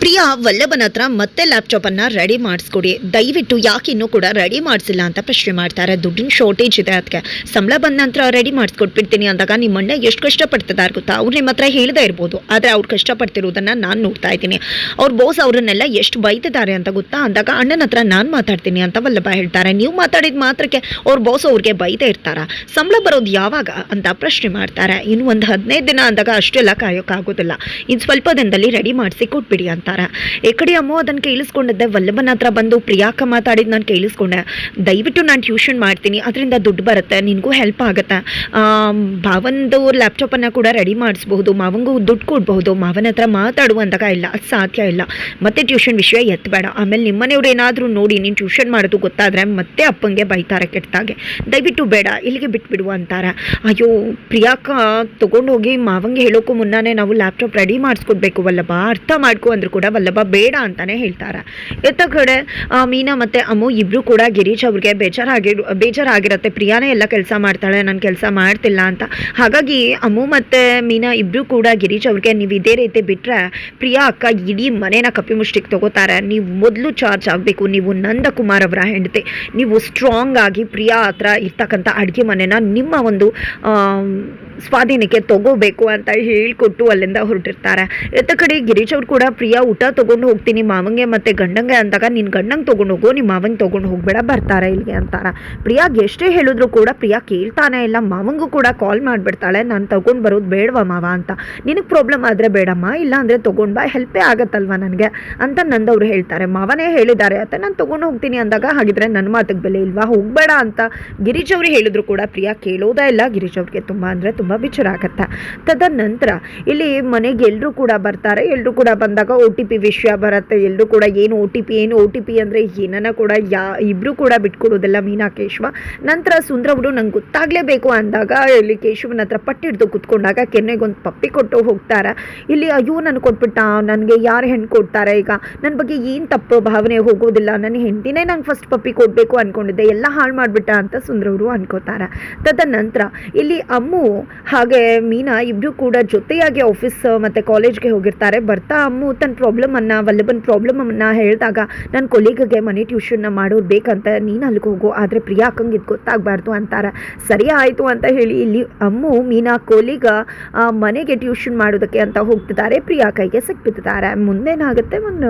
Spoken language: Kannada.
ಪ್ರಿಯಾ ವಲ್ಲಭನ ಹತ್ರ ಮತ್ತೆ ಲ್ಯಾಪ್ಟಾಪ್ ಅನ್ನ ರೆಡಿ ಮಾಡಿಸ್ಕೊಡಿ, ದಯವಿಟ್ಟು ಯಾಕೆ ಇನ್ನೂ ಕೂಡ ರೆಡಿ ಮಾಡಿಸಿಲ್ಲ ಅಂತ ಪ್ರಶ್ನೆ ಮಾಡ್ತಾರೆ. ದುಡ್ಡಿನ ಶಾರ್ಟೇಜ್ ಇದೆ, ಅದಕ್ಕೆ ಸಂಬಳ ಬಂದ ನಂತರ ರೆಡಿ ಮಾಡಿಸ್ಕೊಟ್ಬಿಡ್ತೀನಿ ಅಂದಾಗ ನಿಮ್ಮ ಅಣ್ಣ ಎಷ್ಟು ಕಷ್ಟಪಡ್ತಿದ್ದಾರೆ ಗೊತ್ತಾ. ಅವ್ರು ನಿಮ್ಮ ಹತ್ರ ಹೇಳ್ದೇ ಇರ್ಬೋದು, ಆದರೆ ಅವ್ರು ಕಷ್ಟಪಡ್ತಿರೋದನ್ನ ನಾನು ನೋಡ್ತಾ ಇದ್ದೀನಿ. ಅವ್ರ ಬೋಸ್ ಅವ್ರನ್ನೆಲ್ಲ ಎಷ್ಟು ಬೈತಿದ್ದಾರೆ ಅಂತ ಗೊತ್ತಾ ಅಂದಾಗ ಅಣ್ಣನ ಹತ್ರ ನಾನು ಮಾತಾಡ್ತೀನಿ ಅಂತ ವಲ್ಲಭ ಹೇಳ್ತಾರೆ. ನೀವು ಮಾತಾಡಿದ ಮಾತ್ರಕ್ಕೆ ಅವ್ರ ಬೋಸ್ ಅವ್ರಿಗೆ ಬೈದೇ ಇರ್ತಾರ? ಸಂಬಳ ಬರೋದು ಯಾವಾಗ ಅಂತ ಪ್ರಶ್ನೆ ಮಾಡ್ತಾರೆ. ಇನ್ನು ಒಂದು 15 ದಿನ ಅಂದಾಗ ಅಷ್ಟೆಲ್ಲ ಕಾಯೋಕ್ಕಾಗೋದಿಲ್ಲ, ಇನ್ನು ಸ್ವಲ್ಪ ದಿನದಲ್ಲಿ ರೆಡಿ ಮಾಡಿಸಿ ಕೊಟ್ಬಿಡಿ ಅಂತಾರೆ. ಈ ಕಡೆ ಅಮ್ಮ ಅದನ್ನು ಕೇಳಿಸ್ಕೊಂಡಿದ್ದೆ. ವಲ್ಲಭನ ಹತ್ರ ಬಂದು ಪ್ರಿಯಾಕ ಮಾತಾಡಿದ್ ನಾನು ಕೇಳಿಸ್ಕೊಂಡೆ. ದಯವಿಟ್ಟು ನಾನು ಟ್ಯೂಷನ್ ಮಾಡ್ತೀನಿ, ಅದರಿಂದ ದುಡ್ಡು ಬರುತ್ತೆ, ನಿನಗೂ ಹೆಲ್ಪ್ ಆಗುತ್ತೆ. ಭಾವಂದು ಲ್ಯಾಪ್ಟಾಪನ್ನು ಕೂಡ ರೆಡಿ ಮಾಡಿಸ್ಬಹುದು, ಮಾವಂಗೂ ದುಡ್ಡು ಕೊಡ್ಬಹುದು. ಮಾವನ ಹತ್ರ ಮಾತಾಡುವಂದಾಗ ಇಲ್ಲ, ಅದು ಸಾಧ್ಯ ಇಲ್ಲ. ಮತ್ತೆ ಟ್ಯೂಷನ್ ವಿಷಯ ಎತ್ತಬೇಡ. ಆಮೇಲೆ ನಿಮ್ಮನೆಯವ್ರು ಏನಾದರೂ ನೋಡಿ ನೀನು ಟ್ಯೂಷನ್ ಮಾಡೋದು ಗೊತ್ತಾದರೆ ಮತ್ತೆ ಅಪ್ಪಂಗೆ ಬೈತಾರೆ ಕೆಟ್ಟಾಗೆ. ದಯವಿಟ್ಟು ಬೇಡ, ಇಲ್ಲಿಗೆ ಬಿಟ್ಬಿಡುವ ಅಂತಾರೆ. ಅಯ್ಯೋ, ಪ್ರಿಯಾಕ ತೊಗೊಂಡೋಗಿ ಮಾವಂಗೆ ಹೇಳೋಕ್ಕೂ ಮುನ್ನಾನೇ ನಾವು ಲ್ಯಾಪ್ಟಾಪ್ ರೆಡಿ ಮಾಡಿಸ್ಕೊಡ್ಬೇಕು ವಲ್ಲಭ, ಅರ್ಥ ಮಾಡ್ಕೊ ಅಂದ್ರು ಕೂಡ ವಲ್ಲಭ ಬೇಡ ಅಂತಾನೆ ಹೇಳ್ತಾರೆ. ಎತ್ತ ಕಡೆ ಮೀನಾ ಮತ್ತೆ ಅಮ್ಮು ಇಬ್ರು ಕೂಡ ಗಿರೀಶ್ ಅವ್ರಿಗೆ ಬೇಜಾರಾಗಿರತ್ತೆ. ಪ್ರಿಯಾನೇ ಎಲ್ಲ ಕೆಲಸ ಮಾಡ್ತಾಳೆ, ನಾನು ಕೆಲಸ ಮಾಡ್ತಿಲ್ಲ ಅಂತ. ಹಾಗಾಗಿ ಅಮ್ಮು ಮತ್ತೆ ಮೀನಾ ಇಬ್ರು ಕೂಡ ಗಿರೀಶ್ ಅವ್ರಿಗೆ ನೀವು ಇದೇ ರೀತಿ ಬಿಟ್ರೆ ಪ್ರಿಯಾ ಅಕ್ಕ ಇಡೀ ಮನೇನ ಕಪ್ಪಿ ಮುಷ್ಟಿಗೆ ತಗೋತಾರೆ, ನೀವು ಮೊದಲು ಚಾರ್ಜ್ ಆಗಬೇಕು, ನೀವು ನಂದಕುಮಾರ್ ಅವರ ಹೆಂಡತಿ, ನೀವು ಸ್ಟ್ರಾಂಗ್ ಆಗಿ ಪ್ರಿಯಾ ಹತ್ರ ಇರ್ತಕ್ಕಂಥ ಅಡುಗೆ ಮನೆನ ನಿಮ್ಮ ಒಂದು ಸ್ವಾಧೀನಕ್ಕೆ ತಗೋಬೇಕು ಅಂತ ಹೇಳ್ಕೊಟ್ಟು ಅಲ್ಲಿಂದ ಹೊರಟಿರ್ತಾರೆ. ಎತ್ತ ಕಡೆ ಗಿರೀಶ್ ಅವ್ರು ಕೂಡ ಪ್ರಿಯಾ ಊಟ ತೊಗೊಂಡು ಹೋಗ್ತೀನಿ ಮಾವಂಗೆ ಮತ್ತೆ ಗಂಡಂಗೆ ಅಂದಾಗ ನಿನ್ನ ಗಂಡಂಗೆ ತೊಗೊಂಡು ಹೋಗು, ನಿಮ್ಮ ಮಾವಂಗೆ ತೊಗೊಂಡು ಹೋಗ್ಬೇಡ, ಬರ್ತಾರೆ ಇಲ್ಲಿಗೆ ಅಂತಾರೆ. ಪ್ರಿಯಾಗೆ ಎಷ್ಟೇ ಹೇಳಿದ್ರು ಕೂಡ ಪ್ರಿಯಾ ಕೇಳ್ತಾನೆ ಇಲ್ಲ. ಮಾವಂಗೂ ಕೂಡ ಕಾಲ್ ಮಾಡಿಬಿಡ್ತಾಳೆ, ನಾನು ತೊಗೊಂಡು ಬರೋದು ಬೇಡವಾ ಮಾವ ಅಂತ. ನಿನಗೆ ಪ್ರಾಬ್ಲಮ್ ಆದರೆ ಬೇಡಮ್ಮ, ಇಲ್ಲ ಅಂದರೆ ತೊಗೊಂಡು ಬಾ, ಹೆಲ್ಪೇ ಆಗತ್ತಲ್ವ ನನಗೆ ಅಂತ ನಂದವ್ರು ಹೇಳ್ತಾರೆ. ಮಾವನೇ ಹೇಳಿದ್ದಾರೆ ಅಂತ ನಾನು ತೊಗೊಂಡು ಹೋಗ್ತೀನಿ ಅಂದಾಗ ಹಾಗಿದ್ರೆ ನನ್ನ ಮಾತಿಗೆ ಬೆಲೆ ಇಲ್ವಾ, ಹೋಗಬೇಡ ಅಂತ ಗಿರೀಶ್ ಅವರು ಹೇಳಿದ್ರು ಕೂಡ ಪ್ರಿಯಾ ಕೇಳೋದೇ ಇಲ್ಲ. ಗಿರೀಶ್ ಅವ್ರಿಗೆ ತುಂಬ ಅಂದರೆ ತುಂಬ ವಿಚಾರ ಆಗತ್ತೆ. ತದನಂತರ ಇಲ್ಲಿ ಮನೆಗೆ ಎಲ್ಲರೂ ಕೂಡ ಬರ್ತಾರೆ. ಎಲ್ಲರೂ ಕೂಡ ಬಂದಾಗ OTP ವಿಷಯ ಬರುತ್ತೆ. ಎಲ್ಲರೂ ಕೂಡ ಏನು OTP ಅಂದರೆ ಏನನ್ನ ಕೂಡ ಇಬ್ಬರು ಕೂಡ ಬಿಟ್ಕೊಡೋದಿಲ್ಲ ಮೀನಾ ಕೇಶವ. ನಂತರ ಸುಂದ್ರವರು ನಂಗೆ ಗೊತ್ತಾಗಲೇಬೇಕು ಅಂದಾಗ ಇಲ್ಲಿ ಕೇಶವನ ಹತ್ರ ಪಟ್ಟಿಡ್ದು ಕುತ್ಕೊಂಡಾಗ ಕೆನ್ನೆಗೊಂದು ಪಪ್ಪಿ ಕೊಟ್ಟು ಹೋಗ್ತಾರೆ. ಇಲ್ಲಿ ಅಯ್ಯೋ ನನಗೆ ಕೊಟ್ಬಿಟ್ಟ, ನನಗೆ ಯಾರು ಹೆಣ್ಣು ಕೊಡ್ತಾರೆ, ಈಗ ನನ್ನ ಬಗ್ಗೆ ಏನು ತಪ್ಪು ಭಾವನೆ ಹೋಗೋದಿಲ್ಲ, ನನ್ನ ಹೆಂಡತಿನೇ ನಂಗೆ ಫಸ್ಟ್ ಪಪ್ಪಿ ಕೊಡಬೇಕು ಅಂದ್ಕೊಂಡಿದ್ದೆ, ಎಲ್ಲ ಹಾಳು ಮಾಡಿಬಿಟ್ಟ ಅಂತ ಸುಂದ್ರವರು ಅನ್ಕೋತಾರೆ. ತದನಂತರ ಇಲ್ಲಿ ಅಮ್ಮು ಹಾಗೆ ಮೀನಾ ಇಬ್ಬರು ಕೂಡ ಜೊತೆಯಾಗಿ ಆಫೀಸ್ ಮತ್ತು ಕಾಲೇಜ್ಗೆ ಹೋಗಿರ್ತಾರೆ. ಬರ್ತಾ ಅಮ್ಮು ತನ್ನ ಪ್ರಾಬ್ಲಮನ್ನು ವಲ್ಲಭನ ಪ್ರಾಬ್ಲಮನ್ನು ಹೇಳಿದಾಗ ನನ್ನ ಕೊಲೀಗ್ಗೆ ಮನೆ ಟ್ಯೂಷನ್ನ ಮಾಡೋದು ಬೇಕಂತ, ನೀನು ಅಲ್ಲಿಗೆ ಹೋಗು, ಆದರೆ ಪ್ರಿಯಾ ಅಕ್ಕಂಗೆ ಇದು ಗೊತ್ತಾಗಬಾರ್ದು ಅಂತಾರೆ. ಸರಿ ಆಯಿತು ಅಂತ ಹೇಳಿ ಇಲ್ಲಿ ಅಮ್ಮು ಮೀನಾ ಕೊಲೀಗ ಮನೆಗೆ ಟ್ಯೂಷನ್ ಮಾಡೋದಕ್ಕೆ ಅಂತ ಹೋಗ್ತಿದ್ದಾರೆ. ಪ್ರಿಯಾ ಕೈಗೆ ಸಿಕ್ಬಿಟ್ಟಿದ್ದಾರೆ. ಮುಂದೇನಾಗುತ್ತೆ ಒಂದು